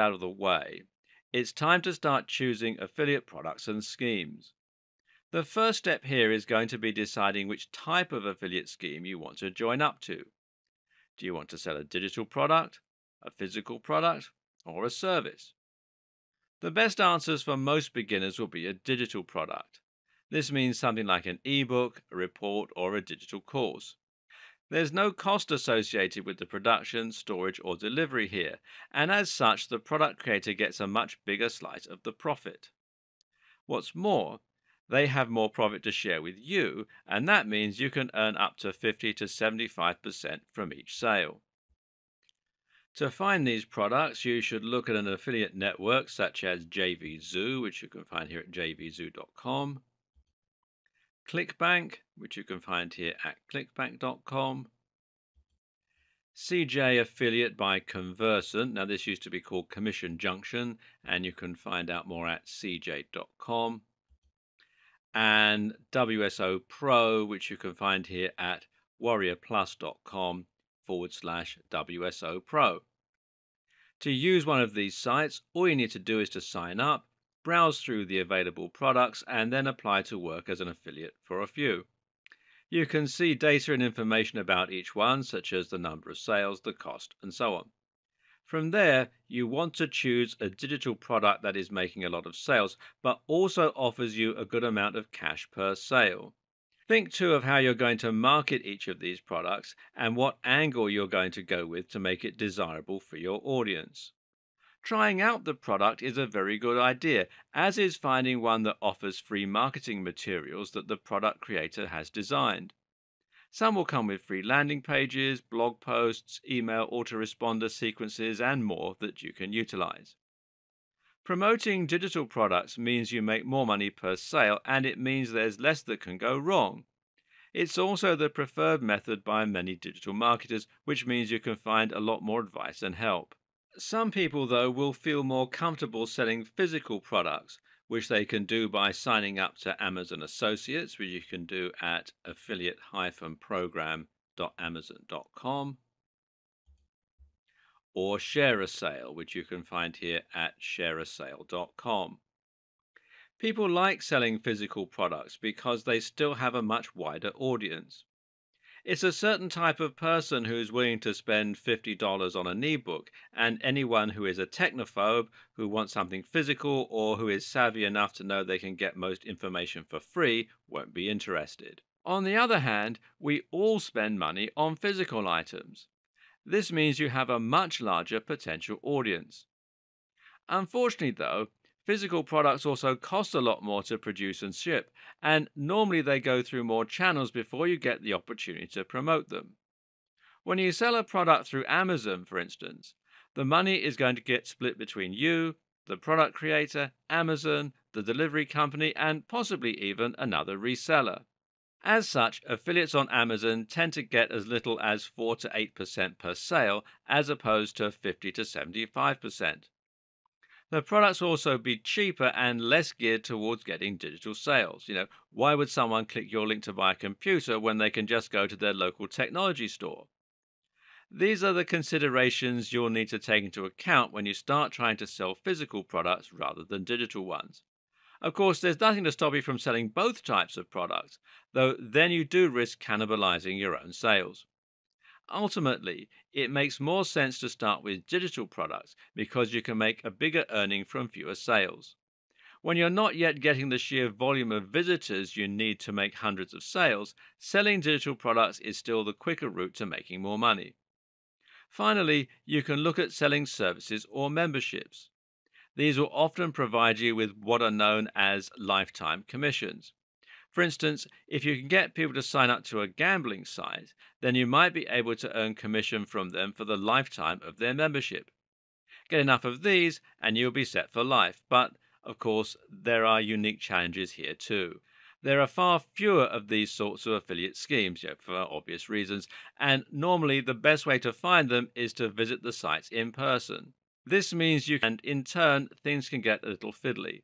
out of the way, it's time to start choosing affiliate products and schemes. The first step here is going to be deciding which type of affiliate scheme you want to join up to. Do you want to sell a digital product, a physical product, or a service? The best answers for most beginners will be a digital product. This means something like an ebook, a report, or a digital course. There's no cost associated with the production, storage, or delivery here, and as such, the product creator gets a much bigger slice of the profit. What's more, they have more profit to share with you, and that means you can earn up to 50 to 75% from each sale. To find these products, you should look at an affiliate network such as JVZoo, which you can find here at jvzoo.com, ClickBank, which you can find here at clickbank.com, CJ Affiliate by Conversant. Now, this used to be called Commission Junction, and you can find out more at cj.com, and WSO Pro, which you can find here at warriorplus.com/WSO Pro. To use one of these sites, all you need to do is to sign up, browse through the available products, and then apply to work as an affiliate for a few. You can see data and information about each one, such as the number of sales, the cost, and so on. From there, you want to choose a digital product that is making a lot of sales, but also offers you a good amount of cash per sale. Think too of how you're going to market each of these products and what angle you're going to go with to make it desirable for your audience. Trying out the product is a very good idea, as is finding one that offers free marketing materials that the product creator has designed. Some will come with free landing pages, blog posts, email autoresponder sequences, and more that you can utilize. Promoting digital products means you make more money per sale, and it means there's less that can go wrong. It's also the preferred method by many digital marketers, which means you can find a lot more advice and help. Some people, though, will feel more comfortable selling physical products, which they can do by signing up to Amazon Associates, which you can do at affiliate-program.amazon.com, or Share a Sale, which you can find here at shareasale.com. People like selling physical products because they still have a much wider audience. It's a certain type of person who's willing to spend $50 on an ebook, and anyone who is a technophobe, who wants something physical, or who is savvy enough to know they can get most information for free won't be interested. On the other hand, we all spend money on physical items. This means you have a much larger potential audience. Unfortunately, though, physical products also cost a lot more to produce and ship, and normally they go through more channels before you get the opportunity to promote them. When you sell a product through Amazon, for instance, the money is going to get split between you, the product creator, Amazon, the delivery company, and possibly even another reseller. As such, affiliates on Amazon tend to get as little as 4 to 8% per sale, as opposed to 50 to 75%. The products will also be cheaper and less geared towards getting digital sales. Why would someone click your link to buy a computer when they can just go to their local technology store? These are the considerations you'll need to take into account when you start trying to sell physical products rather than digital ones. Of course, there's nothing to stop you from selling both types of products, though then you do risk cannibalizing your own sales. Ultimately, it makes more sense to start with digital products because you can make a bigger earning from fewer sales. When you're not yet getting the sheer volume of visitors you need to make hundreds of sales, selling digital products is still the quicker route to making more money. Finally, you can look at selling services or memberships. These will often provide you with what are known as lifetime commissions. For instance, if you can get people to sign up to a gambling site, then you might be able to earn commission from them for the lifetime of their membership. Get enough of these and you'll be set for life. But, of course, there are unique challenges here too. There are far fewer of these sorts of affiliate schemes, for obvious reasons, and normally the best way to find them is to visit the sites in person. This means and in turn, things can get a little fiddly.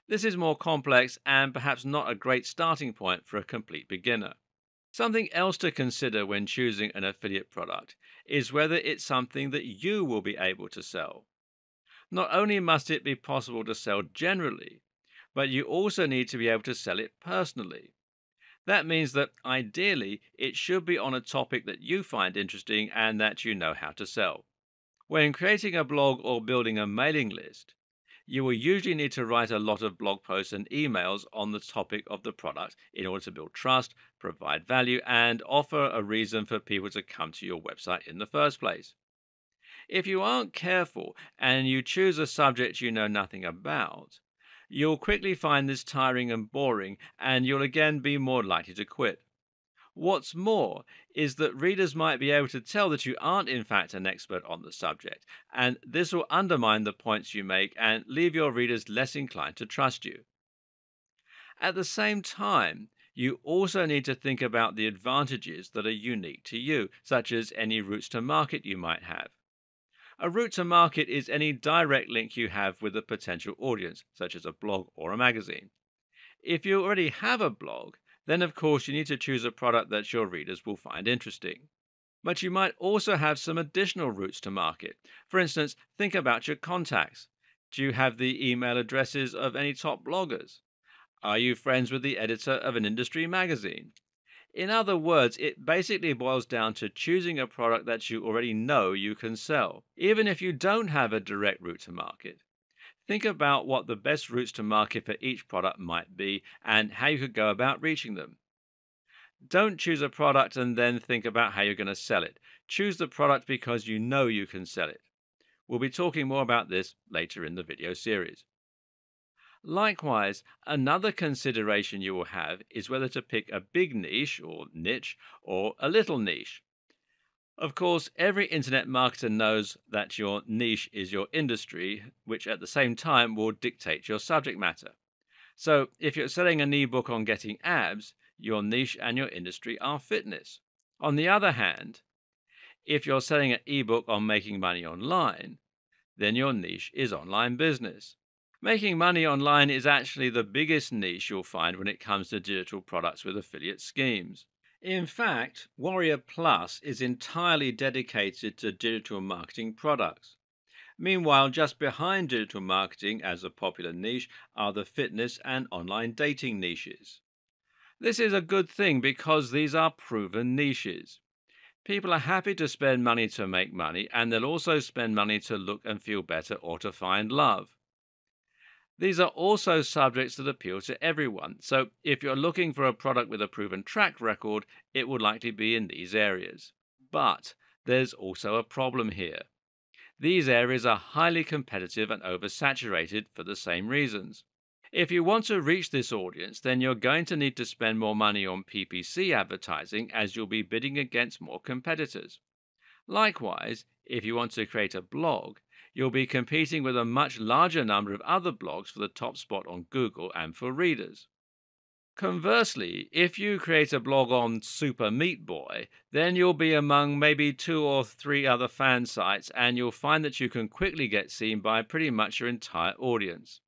This is more complex and perhaps not a great starting point for a complete beginner. Something else to consider when choosing an affiliate product is whether it's something that you will be able to sell. Not only must it be possible to sell generally, but you also need to be able to sell it personally. That means that ideally it should be on a topic that you find interesting and that you know how to sell. When creating a blog or building a mailing list, you will usually need to write a lot of blog posts and emails on the topic of the product in order to build trust, provide value, and offer a reason for people to come to your website in the first place. If you aren't careful and you choose a subject you know nothing about, you'll quickly find this tiring and boring, and you'll again be more likely to quit. What's more is that readers might be able to tell that you aren't, in fact, an expert on the subject, and this will undermine the points you make and leave your readers less inclined to trust you. At the same time, you also need to think about the advantages that are unique to you, such as any routes to market you might have. A route to market is any direct link you have with a potential audience, such as a blog or a magazine. If you already have a blog, then of course you need to choose a product that your readers will find interesting. But you might also have some additional routes to market. For instance, think about your contacts. Do you have the email addresses of any top bloggers? Are you friends with the editor of an industry magazine? In other words, it basically boils down to choosing a product that you already know you can sell, even if you don't have a direct route to market. Think about what the best routes to market for each product might be and how you could go about reaching them. Don't choose a product and then think about how you're going to sell it. Choose the product because you know you can sell it. We'll be talking more about this later in the video series. Likewise, another consideration you will have is whether to pick a big niche or a little niche. Of course, every internet marketer knows that your niche is your industry, which at the same time will dictate your subject matter. So, if you're selling an ebook on getting abs, your niche and your industry are fitness. On the other hand, if you're selling an ebook on making money online, then your niche is online business. Making money online is actually the biggest niche you'll find when it comes to digital products with affiliate schemes. In fact, Warrior Plus is entirely dedicated to digital marketing products. Meanwhile, just behind digital marketing as a popular niche are the fitness and online dating niches. This is a good thing because these are proven niches. People are happy to spend money to make money, and they'll also spend money to look and feel better or to find love. These are also subjects that appeal to everyone, so if you're looking for a product with a proven track record, it will likely be in these areas. But there's also a problem here. These areas are highly competitive and oversaturated for the same reasons. If you want to reach this audience, then you're going to need to spend more money on PPC advertising as you'll be bidding against more competitors. Likewise, if you want to create a blog, you'll be competing with a much larger number of other blogs for the top spot on Google and for readers. Conversely, if you create a blog on Super Meat Boy, then you'll be among maybe 2 or 3 other fan sites, and you'll find that you can quickly get seen by pretty much your entire audience.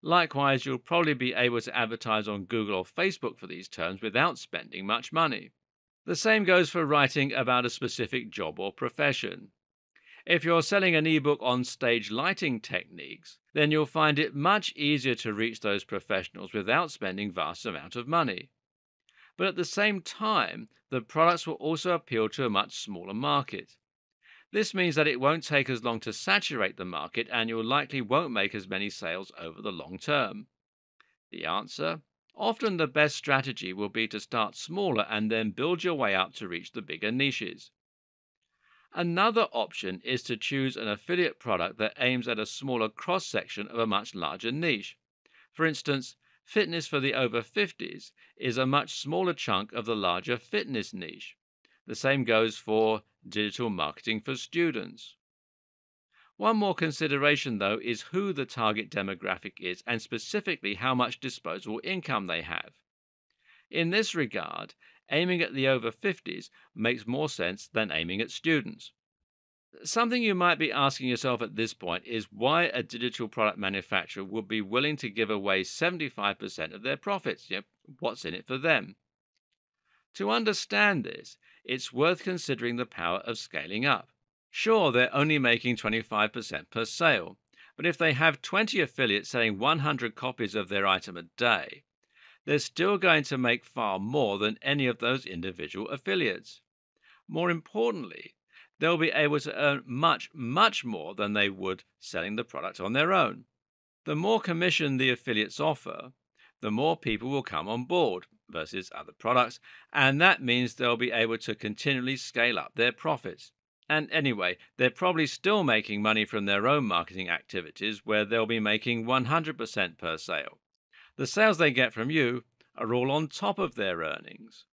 Likewise, you'll probably be able to advertise on Google or Facebook for these terms without spending much money. The same goes for writing about a specific job or profession. If you're selling an ebook on stage lighting techniques, then you'll find it much easier to reach those professionals without spending vast amounts of money. But at the same time, the products will also appeal to a much smaller market. This means that it won't take as long to saturate the market, and you likely won't make as many sales over the long term. The answer? Often the best strategy will be to start smaller and then build your way up to reach the bigger niches. Another option is to choose an affiliate product that aims at a smaller cross section of a much larger niche. For instance, fitness for the over 50s is a much smaller chunk of the larger fitness niche. The same goes for digital marketing for students. One more consideration, though, is who the target demographic is and specifically how much disposable income they have. In this regard, aiming at the over 50s makes more sense than aiming at students. Something you might be asking yourself at this point is why a digital product manufacturer would be willing to give away 75% of their profits. What's in it for them? To understand this, it's worth considering the power of scaling up. Sure, they're only making 25% per sale, But if they have 20 affiliates selling 100 copies of their item a day, they're still going to make far more than any of those individual affiliates. More importantly, they'll be able to earn much, much more than they would selling the product on their own. The more commission the affiliates offer, the more people will come on board versus other products, and that means they'll be able to continually scale up their profits. And anyway, they're probably still making money from their own marketing activities where they'll be making 100% per sale. The sales they get from you are all on top of their earnings.